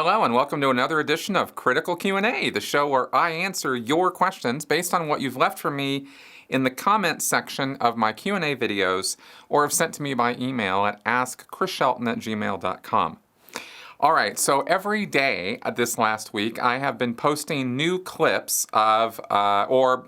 Hello and welcome to another edition of Critical Q&A, the show where I answer your questions based on what you've left for me in the comments section of my Q&A videos or have sent to me by email at askchrisshelton@gmail.com. All right, so every day this last week, I have been posting new clips of, or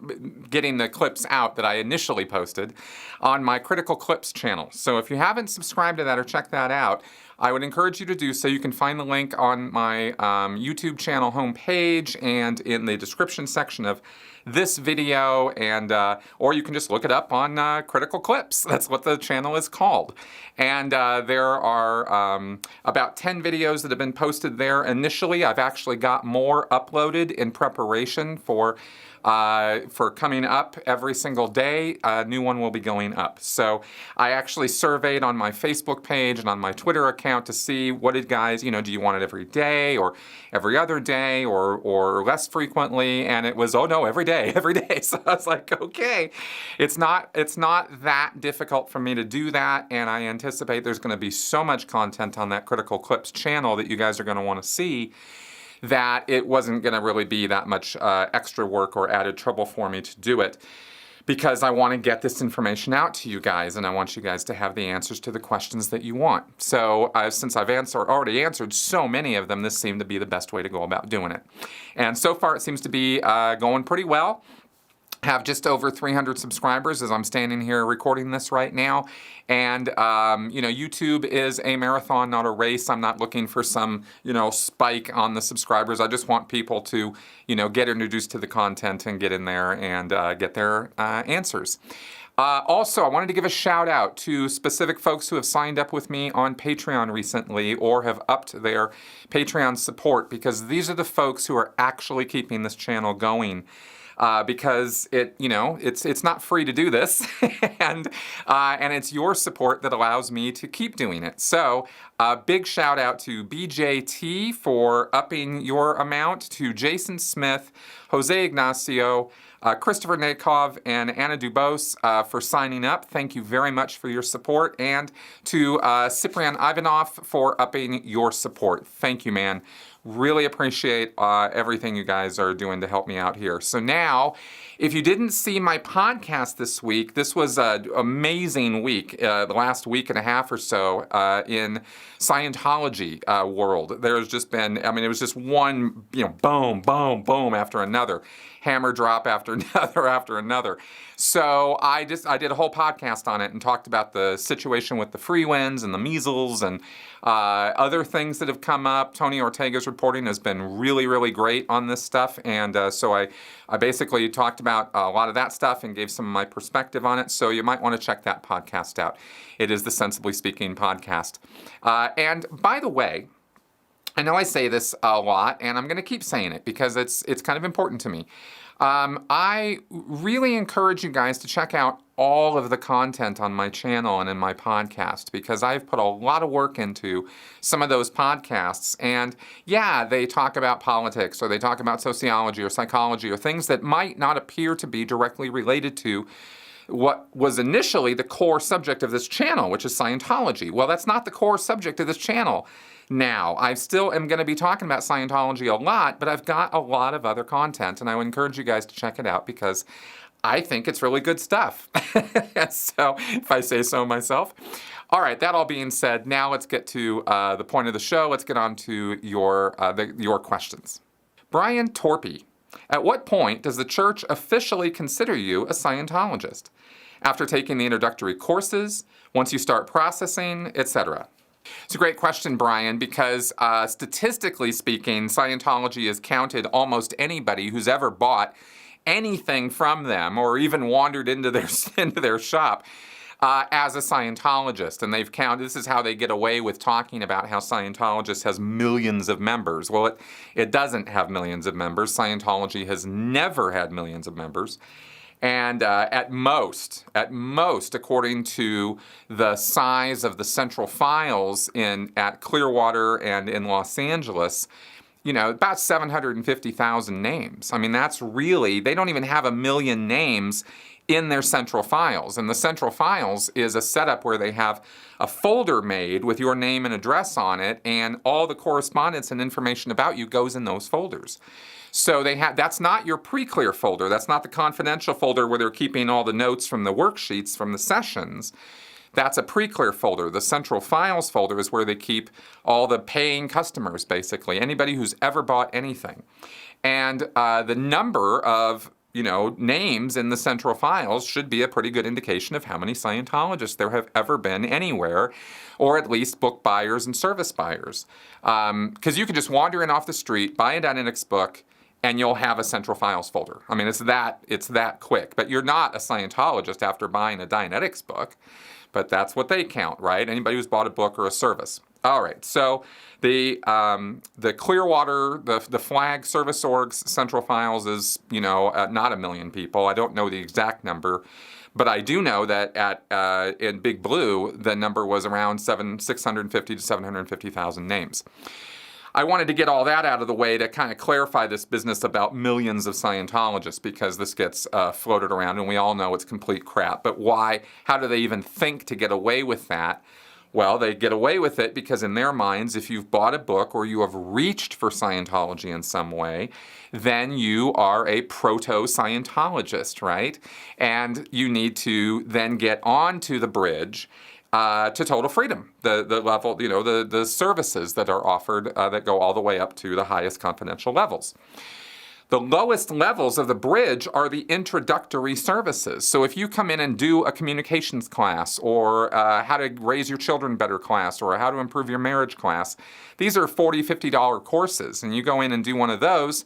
getting the clips out that I initially posted on my Critical Clips channel. So if you haven't subscribed to that or checked that out, I would encourage you to do so. You can find the link on my YouTube channel homepage and in the description section of this video, and or you can just look it up on Critical Clips. That's what the channel is called. And there are about 10 videos that have been posted there initially. I've actually got more uploaded in preparation for coming up every single day. A new one will be going up. So I actually surveyed on my Facebook page and on my Twitter account to see what did guys, do you want it every day or every other day or less frequently? And it was, oh no, every day. So I was like, okay, it's not that difficult for me to do that. And I anticipate there's going to be so much content on that Critical Clips channel that you guys are going to want to see that it wasn't going to really be that much extra work or added trouble for me to do it, because I want to get this information out to you guys, and I want you guys to have the answers to the questions that you want. So since I've already answered so many of them, this seemed to be the best way to go about doing it. And so far it seems to be going pretty well. Have just over 300 subscribers as I'm standing here recording this right now. And, YouTube is a marathon, not a race. I'm not looking for some, spike on the subscribers. I just want people to, get introduced to the content and get in there and get their answers. Also, I wanted to give a shout out to specific folks who have signed up with me on Patreon recently or have upped their Patreon support, because these are the folks who are actually keeping this channel going. Because it's not free to do this, and it's your support that allows me to keep doing it. So, big shout out to BJT for upping your amount, to Jason Smith, Jose Ignacio, Christopher Nakov, and Anna Dubose for signing up. Thank you very much for your support, and to Cyprian Ivanov for upping your support. Thank you, man. Really appreciate everything you guys are doing to help me out here. So now, if you didn't see my podcast this week, this was an amazing week, the last week and a half or so in Scientology world. There's just been, it was just one, boom, boom, boom after another. Hammer drop after another. So I did a whole podcast on it and talked about the situation with the free winds and the measles and other things that have come up. Tony Ortega's reporting has been really, really great on this stuff. And so I basically talked about a lot of that stuff and gave some of my perspective on it. So you might want to check that podcast out. It is the Sensibly Speaking podcast. And by the way, I know I say this a lot, and I'm going to keep saying it because it's kind of important to me. I really encourage you guys to check out all of the content on my channel and in my podcast, because I've put a lot of work into some of those podcasts. And yeah, they talk about politics, or they talk about sociology or psychology, or things that might not appear to be directly related to what was initially the core subject of this channel, which is Scientology. Well, that's not the core subject of this channel now. I still am going to be talking about Scientology a lot, but I've got a lot of other content, and I would encourage you guys to check it out because I think it's really good stuff. So, if I say so myself. All right, that all being said, now let's get to the point of the show. Let's get on to your questions. Brian Torpy. At what point does the church officially consider you a Scientologist? After taking the introductory courses, once you start processing, etc.? It's a great question, Brian, because statistically speaking, Scientology has counted almost anybody who's ever bought anything from them or even wandered into their shop as a Scientologist. And they've counted, this is how they get away with talking about how Scientologist has millions of members. Well, it doesn't have millions of members. Scientology has never had millions of members. And at most, according to the size of the central files at Clearwater and in Los Angeles, about 750,000 names. I mean, that's really, they don't even have 1 million names in their central files. And the central files is a setup where they have a folder made with your name and address on it, and all the correspondence and information about you goes in those folders. So that's not your pre-clear folder. That's not the confidential folder where they're keeping all the notes from the worksheets from the sessions. That's a pre-clear folder. The central files folder is where they keep all the paying customers, basically, anybody who's ever bought anything. And the number of names in the central files should be a pretty good indication of how many Scientologists there have ever been anywhere, or at least book buyers and service buyers. Because you can just wander in off the street, buy a Dianetics book, and you'll have a central files folder. I mean, it's that quick. But you're not a Scientologist after buying a Dianetics book. But that's what they count, right? Anybody who's bought a book or a service. All right, so the Clearwater, the Flag Service Org's central files is, not 1 million people. I don't know the exact number, but I do know that in Big Blue, the number was around 650 to 750,000 names. I wanted to get all that out of the way to kind of clarify this business about millions of Scientologists, because this gets floated around and we all know it's complete crap. But why? How do they even think to get away with that? Well, they get away with it because in their minds, if you've bought a book or you have reached for Scientology in some way, then you are a proto-Scientologist, right? And you need to then get onto the bridge to total freedom, the level, the services that are offered that go all the way up to the highest confidential levels. The lowest levels of the bridge are the introductory services. So if you come in and do a communications class, or how to raise your children better class, or how to improve your marriage class, these are $40, $50 courses. And you go in and do one of those,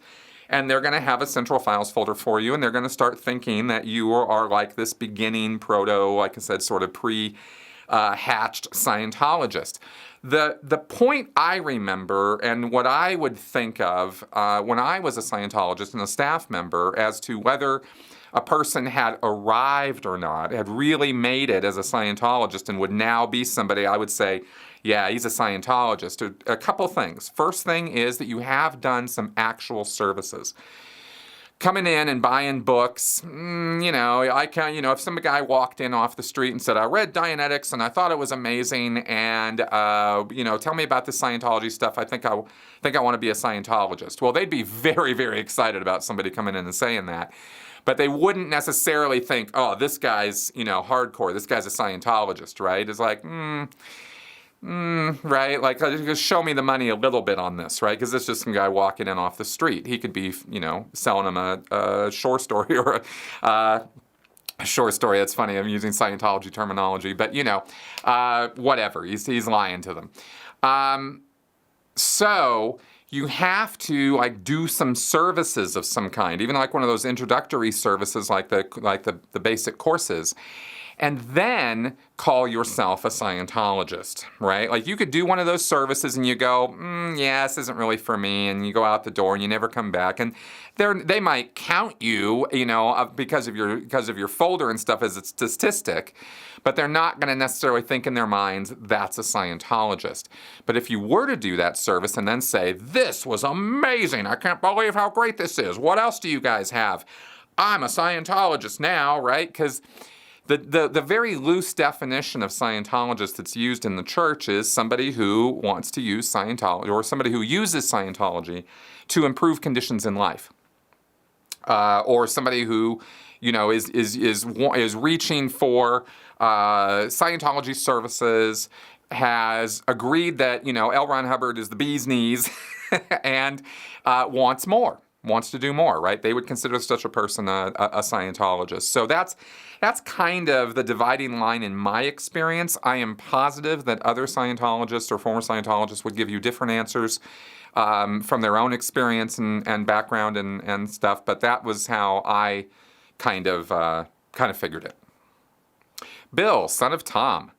and they're going to have a central files folder for you, and they're going to start thinking that you are like this beginning proto, like I said, sort of hatched Scientologist. The point I remember, and what I would think of when I was a Scientologist and a staff member, as to whether a person had arrived or not, had really made it as a Scientologist and would now be somebody, I would say, yeah, he's a Scientologist. A couple things. First thing is that you have done some actual services. Coming in and buying books, if some guy walked in off the street and said, I read Dianetics and I thought it was amazing, and, tell me about this Scientology stuff. I think I want to be a Scientologist. Well, they'd be very, very excited about somebody coming in and saying that. But they wouldn't necessarily think, oh, this guy's, hardcore. This guy's a Scientologist, right? It's like, right? Like, just show me the money a little bit on this, right? Because it's just some guy walking in off the street. He could be, selling him a short story or a short story. That's funny. I'm using Scientology terminology, but, whatever. He's lying to them. So you have to do some services of some kind, even like one of those introductory services, like the basic courses. And then call yourself a Scientologist, right? Like, you could do one of those services and you go, yeah, this isn't really for me, and you go out the door and you never come back. And they might count you, because of your folder and stuff as a statistic, but they're not going to necessarily think in their minds that's a Scientologist. But if you were to do that service and then say, this was amazing, I can't believe how great this is, what else do you guys have? I'm a Scientologist now, right? Because the very loose definition of Scientologist that's used in the church is somebody who wants to use Scientology, or somebody who uses Scientology to improve conditions in life, or somebody who, is reaching for Scientology services, has agreed that L. Ron Hubbard is the bee's knees, and wants more. Wants to do more, right? They would consider such a person a Scientologist. So that's kind of the dividing line in my experience. I am positive that other Scientologists or former Scientologists would give you different answers from their own experience and background and stuff, but that was how I kind of figured it. Bill, son of Tom.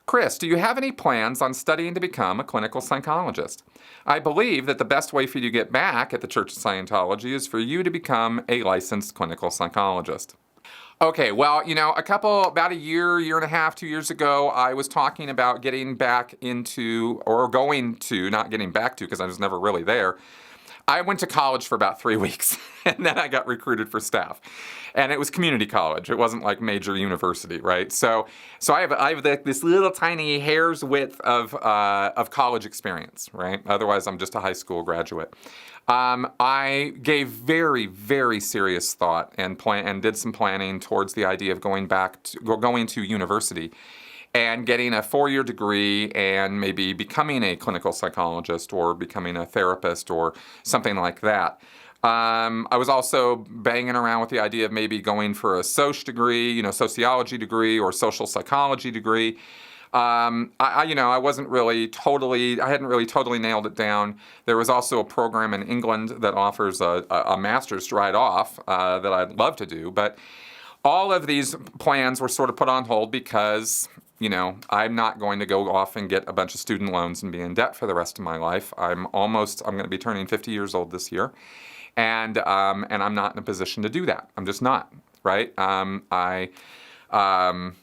Chris, do you have any plans on studying to become a clinical psychologist? I believe that the best way for you to get back at the Church of Scientology is for you to become a licensed clinical psychologist. Okay, well, about a year and a half, 2 years ago, I was talking about getting back into, or going to, not getting back to because I was never really there, I went to college for about 3 weeks, and then I got recruited for staff. And it was community college. It wasn't like major university, right? So I have this little tiny hair's width of college experience, right? Otherwise, I'm just a high school graduate. I gave very, very serious thought and did some planning towards the idea of going to university and getting a 4-year degree and maybe becoming a clinical psychologist or becoming a therapist or something like that. I was also banging around with the idea of maybe going for a sociology degree or social psychology degree. I wasn't really I hadn't really totally nailed it down. There was also a program in England that offers a master's right off that I'd love to do. But all of these plans were sort of put on hold because, I'm not going to go off and get a bunch of student loans and be in debt for the rest of my life. I'm going to be turning 50 years old this year. And I'm not in a position to do that. I'm just not, right? I don't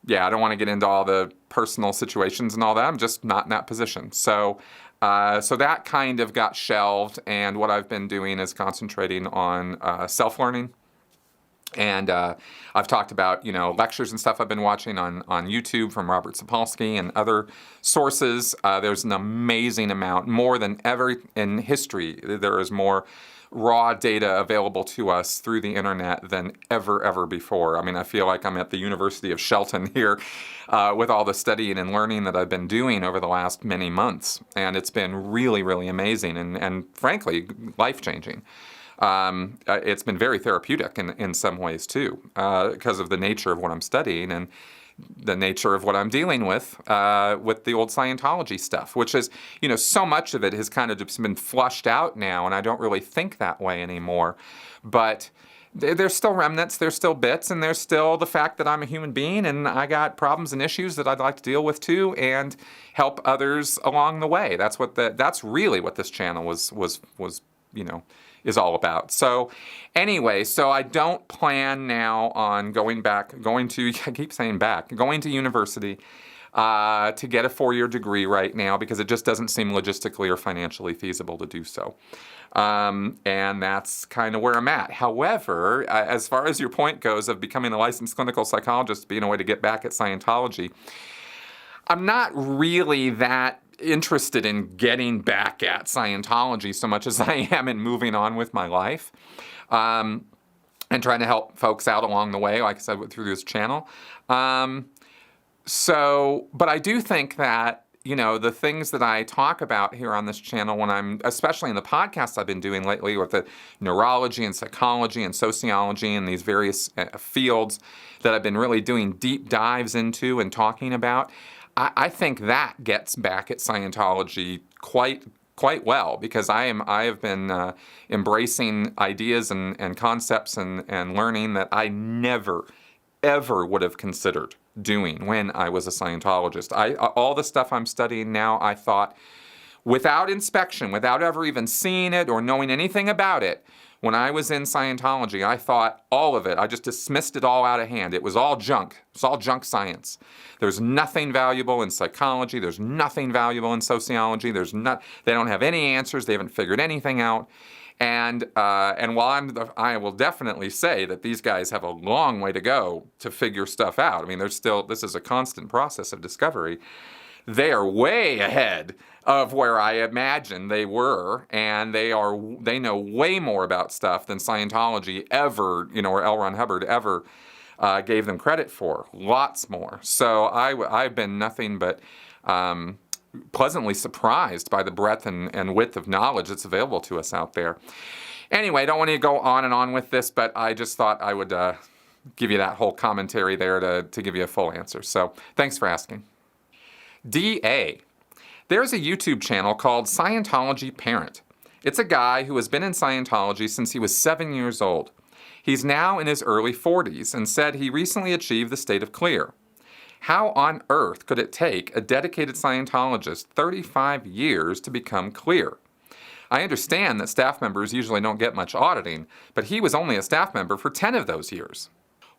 want to get into all the personal situations and all that. I'm just not in that position. So that kind of got shelved, and what I've been doing is concentrating on self-learning. And I've talked about, lectures and stuff I've been watching on YouTube from Robert Sapolsky and other sources. There's an amazing amount, more than ever in history. There is more raw data available to us through the internet than ever before. I mean, I feel like I'm at the University of Shelton here with all the studying and learning that I've been doing over the last many months. And it's been really, really amazing and frankly, life-changing. It's been very therapeutic in some ways too, because of the nature of what I'm studying and the nature of what I'm dealing with the old Scientology stuff, which is, so much of it has kind of just been flushed out now, and I don't really think that way anymore. But there's still remnants, there's still bits, and there's still the fact that I'm a human being and I got problems and issues that I'd like to deal with too, and help others along the way. That's really what this channel was is all about. So anyway, I don't plan now on going to university to get a 4-year degree right now, because it just doesn't seem logistically or financially feasible to do so. And that's kind of where I'm at. However, as far as your point goes of becoming a licensed clinical psychologist being a way to get back at Scientology, I'm not really that interested in getting back at Scientology so much as I am in moving on with my life and trying to help folks out along the way, like I said, through this channel. But I do think that, the things that I talk about here on this channel especially in the podcasts I've been doing lately with the neurology and psychology and sociology and these various fields that I've been really doing deep dives into and talking about, I think that gets back at Scientology quite well, because I have been embracing ideas and concepts and learning that I never, ever would have considered doing when I was a Scientologist. All the stuff I'm studying now, I thought, without inspection, without ever even seeing it or knowing anything about it, when I was in Scientology, I thought all of it, I just dismissed it all out of hand. It was all junk. It's all junk science. There's nothing valuable in psychology. There's nothing valuable in sociology. They don't have any answers. They haven't figured anything out. And while I will definitely say that these guys have a long way to go to figure stuff out. I mean, this is a constant process of discovery. They are way ahead of where I imagined they were, and they know way more about stuff than Scientology ever, or L. Ron Hubbard ever gave them credit for. Lots more. So I've been nothing but pleasantly surprised by the breadth and width of knowledge that's available to us out there. Anyway, I don't want to go on and on with this, but I just thought I would give you that whole commentary there to give you a full answer. So thanks for asking. DA. There's a YouTube channel called Scientology Parent. It's a guy who has been in Scientology since he was 7 years old. He's now in his early 40s and said he recently achieved the state of clear. How on earth could it take a dedicated Scientologist 35 years to become clear? I understand that staff members usually don't get much auditing, but he was only a staff member for 10 of those years.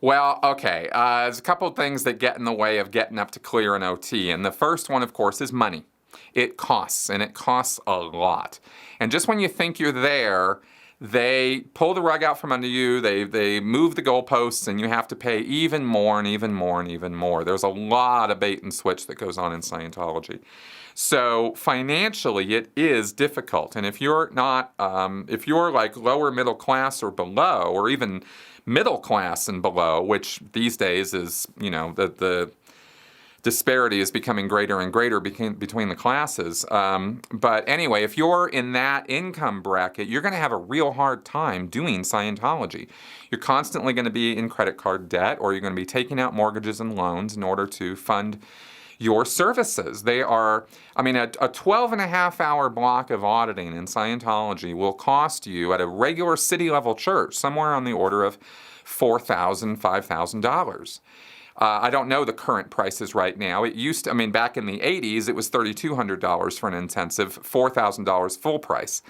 Well, okay, there's a couple of things that get in the way of getting up to clear an OT, and the first one, of course, is money. It costs, and it costs a lot. And just when you think you're there, they pull the rug out from under you, they move the goalposts, and you have to pay even more and even more and even more. There's a lot of bait and switch that goes on in Scientology. So financially, it is difficult. And if you're not, if you're like lower middle class or below, or even middle class and below, which these days is, the disparity is becoming greater and greater between the classes. But anyway, if you're in that income bracket, you're going to have a real hard time doing Scientology. You're constantly going to be in credit card debt, or you're going to be taking out mortgages and loans in order to fund your services. They are, a 12 and a half hour block of auditing in Scientology will cost you at a regular city level church somewhere on the order of $4,000, $5,000. I don't know the current prices right now. It used to, back in the 80s, it was $3,200 for an intensive, $4,000 full price.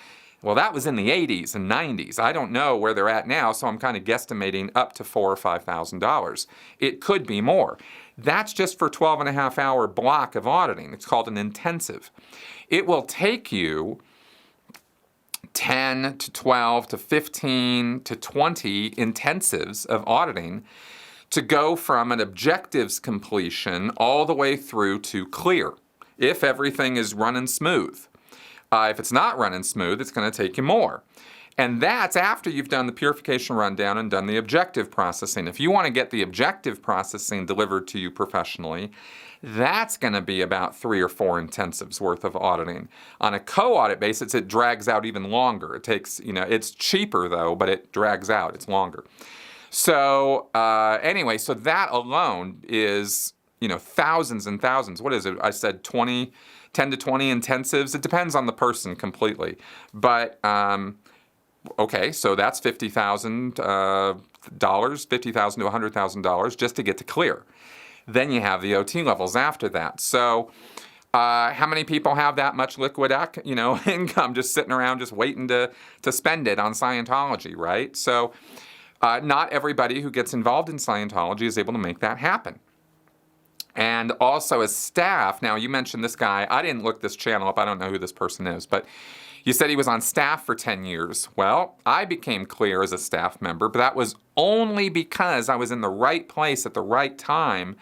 Well, that was in the 80s and 90s. I don't know where they're at now, so I'm kind of guesstimating up to $4,000 or $5,000. It could be more. That's just for 12 and a half hour block of auditing. It's called an intensive. It will take you 10 to 12 to 15 to 20 intensives of auditing to go from an objectives completion all the way through to clear, if everything is running smooth. If it's not running smooth, it's going to take you more. And that's after you've done the purification rundown and done the objective processing. If you want to get the objective processing delivered to you professionally, that's going to be about 3 or 4 intensives worth of auditing. On a co-audit basis, it drags out even longer. It takes, it's cheaper though, but it drags out. It's longer. So anyway, so that alone is, thousands and thousands. What is it? I said 10 to 20 intensives. It depends on the person completely. But, okay, so that's $50,000, $50,000 to $100,000 just to get to clear. Then you have the OT levels after that. So how many people have that much liquid income just sitting around just waiting to spend it on Scientology, right? So not everybody who gets involved in Scientology is able to make that happen. And also as staff, now you mentioned this guy, I didn't look this channel up, I don't know who this person is, but you said he was on staff for 10 years. Well, I became clear as a staff member, but that was only because I was in the right place at the right time,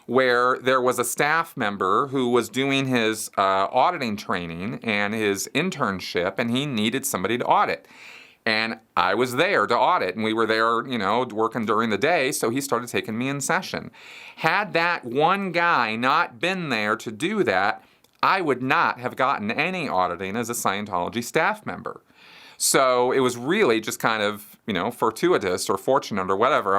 where there was a staff member who was doing his auditing training and his internship, and he needed somebody to audit. And I was there to audit, and we were there, working during the day, so he started taking me in session. Had that one guy not been there to do that, I would not have gotten any auditing as a Scientology staff member. So it was really just kind of, fortuitous or fortunate or whatever.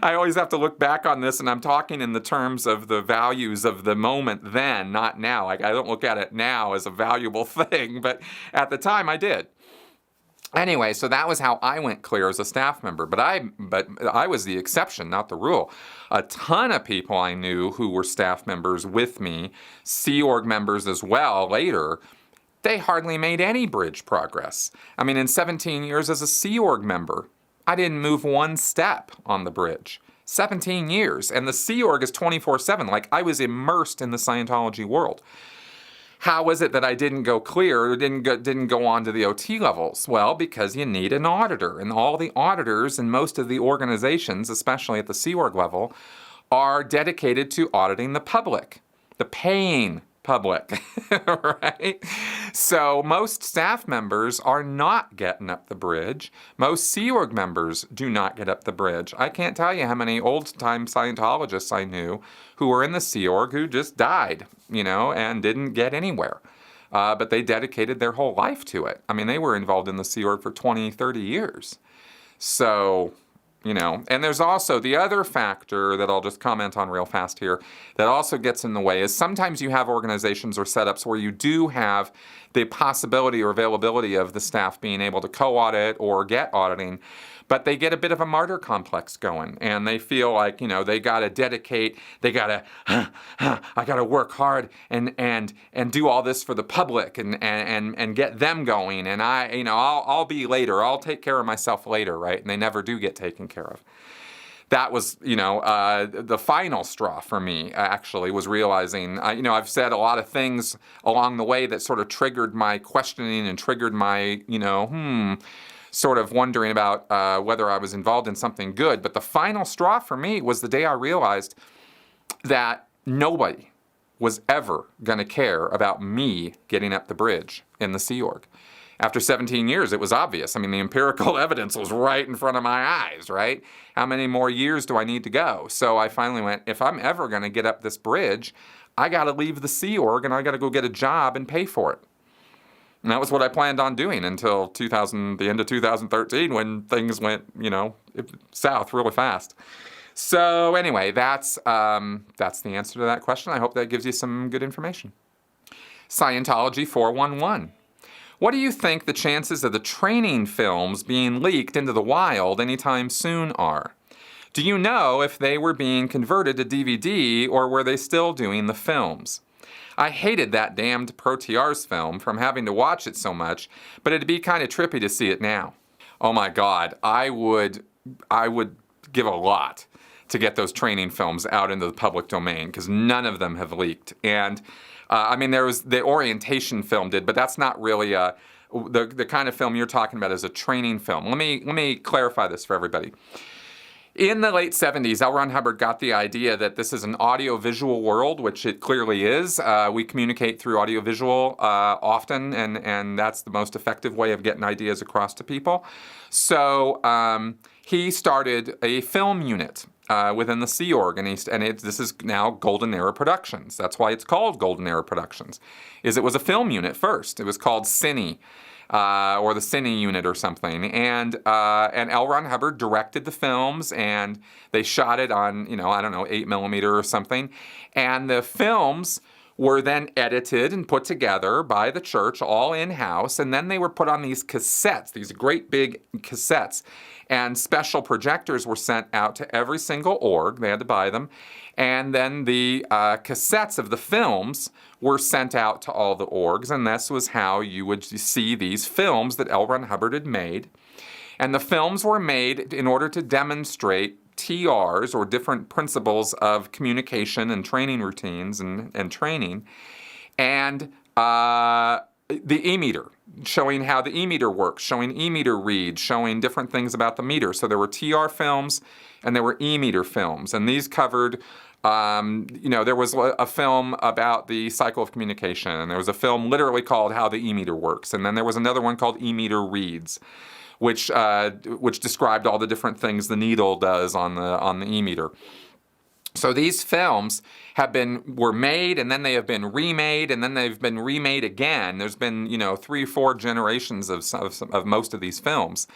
I always have to look back on this, and I'm talking in the terms of the values of the moment then, not now. Like, I don't look at it now as a valuable thing, but at the time I did. Anyway, so that was how I went clear as a staff member, but I was the exception, not the rule. A ton of people I knew who were staff members with me, Sea Org members as well later, they hardly made any bridge progress. In 17 years as a Sea Org member, I didn't move one step on the bridge. 17 years. And the Sea Org is 24/7. Like, I was immersed in the Scientology world. How was it that I didn't go clear or didn't go on to the OT levels? Well, because you need an auditor. And all the auditors in most of the organizations, especially at the Sea Org level, are dedicated to auditing the public, the paying public, right? So most staff members are not getting up the bridge. Most Sea Org members do not get up the bridge. I can't tell you how many old-time Scientologists I knew who were in the Sea Org who just died, and didn't get anywhere. But they dedicated their whole life to it. They were involved in the Sea Org for 20, 30 years. So, and there's also the other factor that I'll just comment on real fast here that also gets in the way is sometimes you have organizations or setups where you do have the possibility or availability of the staff being able to co-audit or get auditing, but they get a bit of a martyr complex going, and they feel like, they got to dedicate, I got to work hard and do all this for the public and get them going, and I'll be later, I'll take care of myself later, right? And they never do get taken care of. that was, the final straw for me, actually, was realizing, I've said a lot of things along the way that sort of triggered my questioning and triggered my, sort of wondering about whether I was involved in something good. But the final straw for me was the day I realized that nobody was ever going to care about me getting up the bridge in the Sea Org. After 17 years, it was obvious. I mean, the empirical evidence was right in front of my eyes, right? How many more years do I need to go? So I finally went, if I'm ever going to get up this bridge, I got to leave the Sea Org and I got to go get a job and pay for it. And that was what I planned on doing until the end of 2013, when things went, south really fast. So anyway, that's the answer to that question. I hope that gives you some good information. Scientology 411. What do you think the chances of the training films being leaked into the wild anytime soon are? Do you know if they were being converted to DVD or were they still doing the films? I hated that damned ProTRs film from having to watch it so much, but it'd be kind of trippy to see it now. Oh my God, I would give a lot to get those training films out into the public domain, because none of them have leaked. And there was the orientation film did, but that's not really the kind of film you're talking about is a training film. Let me clarify this for everybody. In the late 70s, L. Ron Hubbard got the idea that this is an audiovisual world, which it clearly is. We communicate through audiovisual often, and that's the most effective way of getting ideas across to people. So he started a film unit within the Sea Org, this is now Golden Era Productions. That's why it's called Golden Era Productions. It was a film unit first. It was called Cine, or the Cine unit or something. And L. Ron Hubbard directed the films, and they shot it on 8mm or something. And the films were then edited and put together by the church, all in-house, and then they were put on these cassettes, these great big cassettes. And special projectors were sent out to every single org. They had to buy them. And then the cassettes of the films were sent out to all the orgs. And this was how you would see these films that L. Ron Hubbard had made. And the films were made in order to demonstrate TRs, or different principles of communication and training routines and training. And the e-meter, showing how the e-meter works, showing e-meter reads, showing different things about the meter. So there were TR films and there were e-meter films. And these covered, there was a film about the cycle of communication. And there was a film literally called How the E-meter Works. And then there was another one called E-meter Reads, which described all the different things the needle does on the e-meter. So these films were made, and then they have been remade, and then they've been remade again. There's been 3 or 4 generations of most of these films.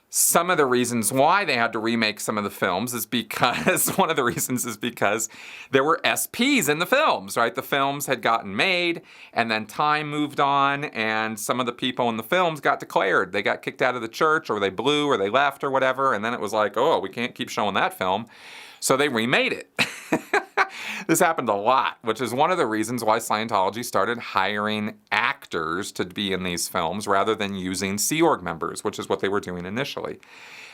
Some of the reasons why they had to remake some of the films is because one of the reasons is because there were SPs in the films, right? The films had gotten made, and then time moved on, and some of the people in the films got declared. They got kicked out of the church, or they blew, or they left, or whatever, and then it was like, oh, we can't keep showing that film. So they remade it. This happened a lot, which is one of the reasons why Scientology started hiring actors to be in these films rather than using Sea Org members, which is what they were doing initially.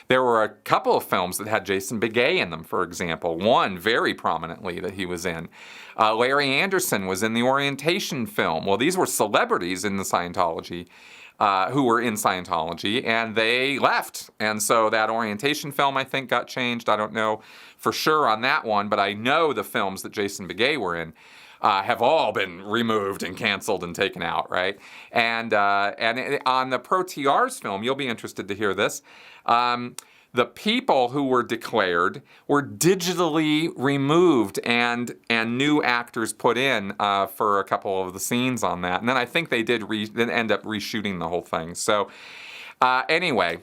There were a couple of films that had Jason Begay in them, for example. One very prominently that he was in. Larry Anderson was in the orientation film. Well, these were celebrities in the Scientology, who were in Scientology, and they left. And so that orientation film, I think, got changed. I don't know for sure on that one, but I know the films that Jason Begay were in have all been removed and canceled and taken out, right? And on the ProTRs film, you'll be interested to hear this, the people who were declared were digitally removed and new actors put in for a couple of the scenes on that. And then I think they did then end up reshooting the whole thing. So anyway,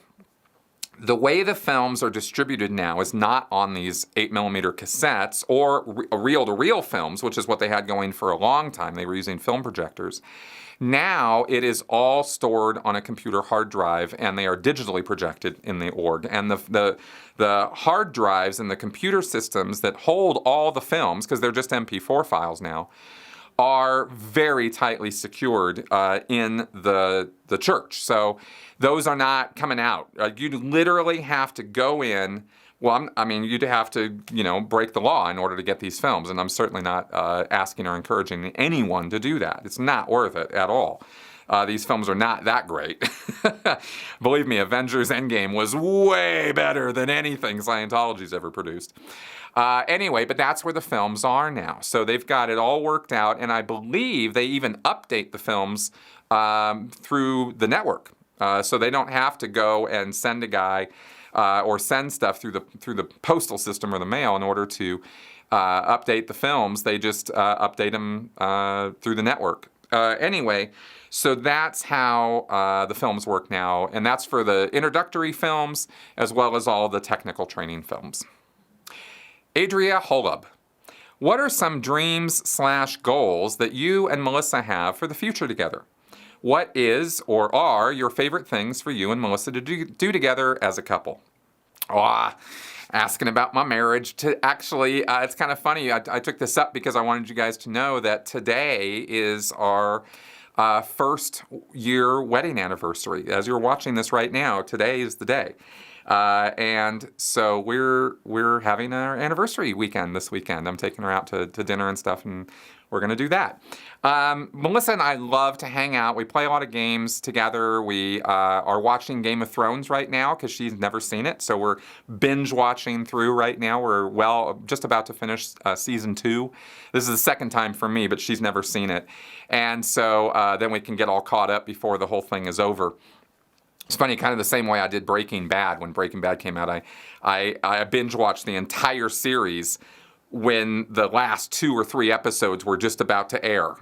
the way the films are distributed now is not on these 8mm cassettes or reel-to-reel films, which is what they had going for a long time. They were using film projectors. Now it is all stored on a computer hard drive, and they are digitally projected in the org. And the hard drives and the computer systems that hold all the films, because they're just MP4 files now, are very tightly secured in the church. So those are not coming out. You literally have to go in, Well, I mean, you'd have to, break the law in order to get these films, and I'm certainly not asking or encouraging anyone to do that. It's not worth it at all. These films are not that great. Believe me, Avengers Endgame was way better than anything Scientology's ever produced. Anyway, but that's where the films are now. So they've got it all worked out, and I believe they even update the films through the network. So they don't have to go and send a guy or send stuff through the postal system or the mail in order to update the films. They just update them through the network. Anyway, so that's how the films work now, and that's for the introductory films as well as all the technical training films. Adria Holub, what are some dreams/goals that you and Melissa have for the future together? What is or are your favorite things for you and Melissa to do together as a couple? Asking about my marriage. It's kind of funny. I took this up because I wanted you guys to know that today is our first year wedding anniversary. As you're watching this right now, today is the day. And so we're having our anniversary weekend this weekend. I'm taking her out to dinner and stuff, and we're going to do that. Melissa and I love to hang out. We play a lot of games together. We are watching Game of Thrones right now because she's never seen it. So we're binge watching through right now. We're just about to finish season 2. This is the second time for me, but she's never seen it. And so then we can get all caught up before the whole thing is over. It's funny, kind of the same way I did Breaking Bad. When Breaking Bad came out, I binge watched the entire series when the last 2 or 3 episodes were just about to air,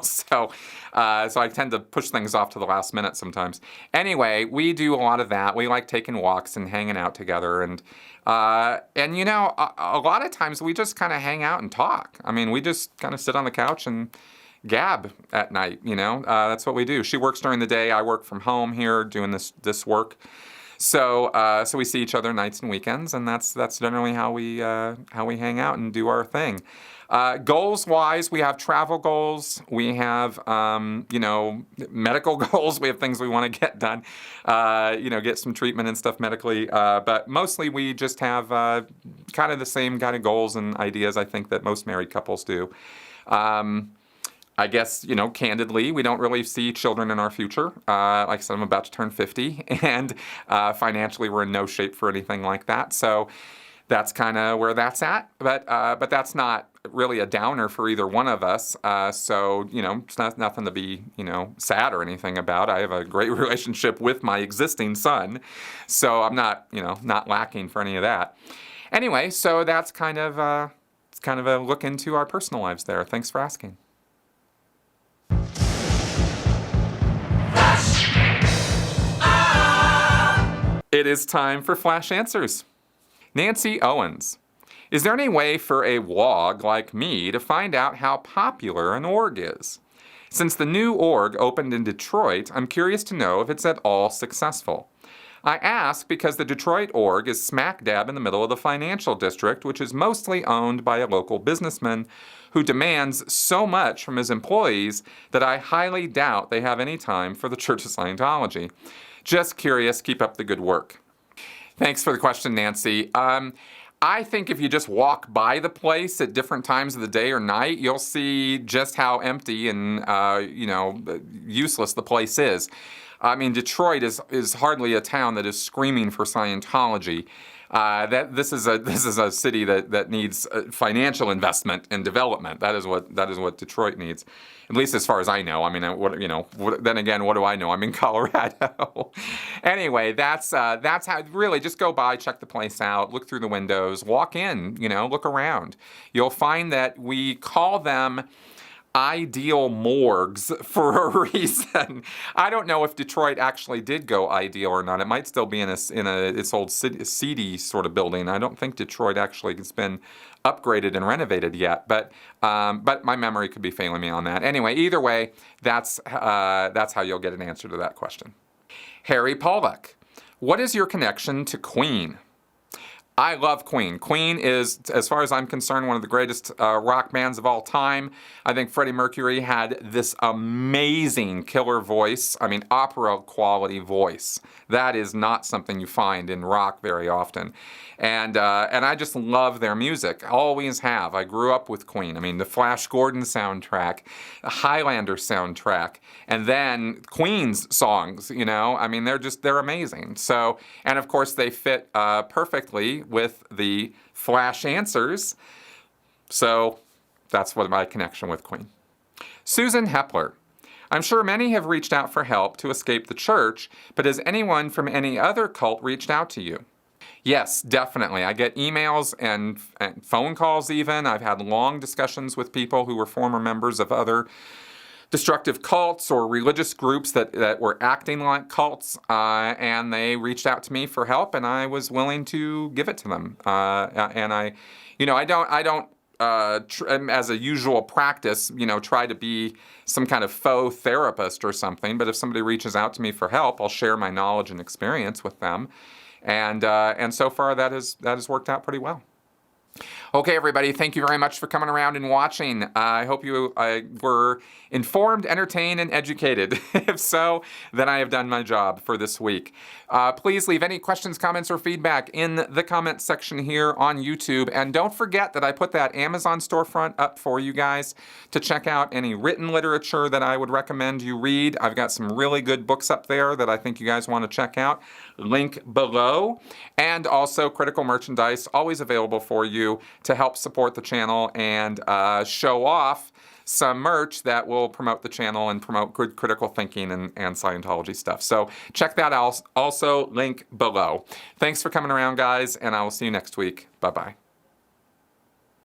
So I tend to push things off to the last minute sometimes. Anyway, we do a lot of that. We like taking walks and hanging out together, and a lot of times we just kind of hang out and talk. I mean, we just kind of sit on the couch and gab at night. That's what we do. She works during the day. I work from home here doing this work. So we see each other nights and weekends, and that's generally how we hang out and do our thing. Goals-wise, we have travel goals. We have medical goals. We have things we want to get done. Get some treatment and stuff medically. But mostly we just have kind of the same kind of goals and ideas I think that most married couples do. I guess, candidly, we don't really see children in our future. Like I said, I'm about to turn 50, and financially we're in no shape for anything like that. So that's kind of where that's at. But that's not really a downer for either one of us. So it's nothing to be, sad or anything about. I have a great relationship with my existing son. So I'm not, not lacking for any of that. Anyway, so that's kind of a look into our personal lives there. Thanks for asking. It is time for Flash Answers. Nancy Owens. Is there any way for a wog like me to find out how popular an org is? Since the new org opened in Detroit, I'm curious to know if it's at all successful. I ask because the Detroit org is smack dab in the middle of the financial district, which is mostly owned by a local businessman who demands so much from his employees that I highly doubt they have any time for the Church of Scientology. Just curious, keep up the good work. Thanks for the question, Nancy. I think if you just walk by the place at different times of the day or night, you'll see just how empty and useless the place is. I mean, Detroit is hardly a town that is screaming for Scientology. This is a city that needs financial investment and development. That is what Detroit needs, at least as far as I know. I mean, then again, what do I know? I'm in Colorado. Anyway, that's how. Really, just go by, check the place out, look through the windows, walk in. Look around. You'll find that we call them ideal morgues for a reason. I don't know if Detroit actually did go ideal or not. It might still be in its old seedy sort of building. I don't think Detroit actually has been upgraded and renovated yet, but my memory could be failing me on that. Anyway, either way, that's how you'll get an answer to that question. Harry Pollock, what is your connection to Queen? I love Queen. Queen is, as far as I'm concerned, one of the greatest rock bands of all time. I think Freddie Mercury had this amazing killer voice. I mean, opera quality voice. That is not something you find in rock very often. And I just love their music. Always have. I grew up with Queen. I mean, the Flash Gordon soundtrack, the Highlander soundtrack, and then Queen's songs, you know. I mean, they're amazing. So, and of course, they fit perfectly with the Flash answers. So that's what my connection with Queen. Susan Hepler. I'm sure many have reached out for help to escape the church, but has anyone from any other cult reached out to you? Yes, definitely. I get emails and phone calls even. I've had long discussions with people who were former members of other destructive cults or religious groups that were acting like cults, and they reached out to me for help, and I was willing to give it to them. And I don't as a usual practice, try to be some kind of faux therapist or something. But if somebody reaches out to me for help, I'll share my knowledge and experience with them. And so far that has worked out pretty well. Okay, everybody, thank you very much for coming around and watching. I hope you were informed, entertained, and educated. If so, then I have done my job for this week. Please leave any questions, comments, or feedback in the comments section here on YouTube. And don't forget that I put that Amazon storefront up for you guys to check out any written literature that I would recommend you read. I've got some really good books up there that I think you guys want to check out. Link below. And also critical merchandise, always available for you to help support the channel and show off some merch that will promote the channel and promote good critical thinking and Scientology stuff. So check that out. Also, link below. Thanks for coming around, guys, and I will see you next week. Bye-bye.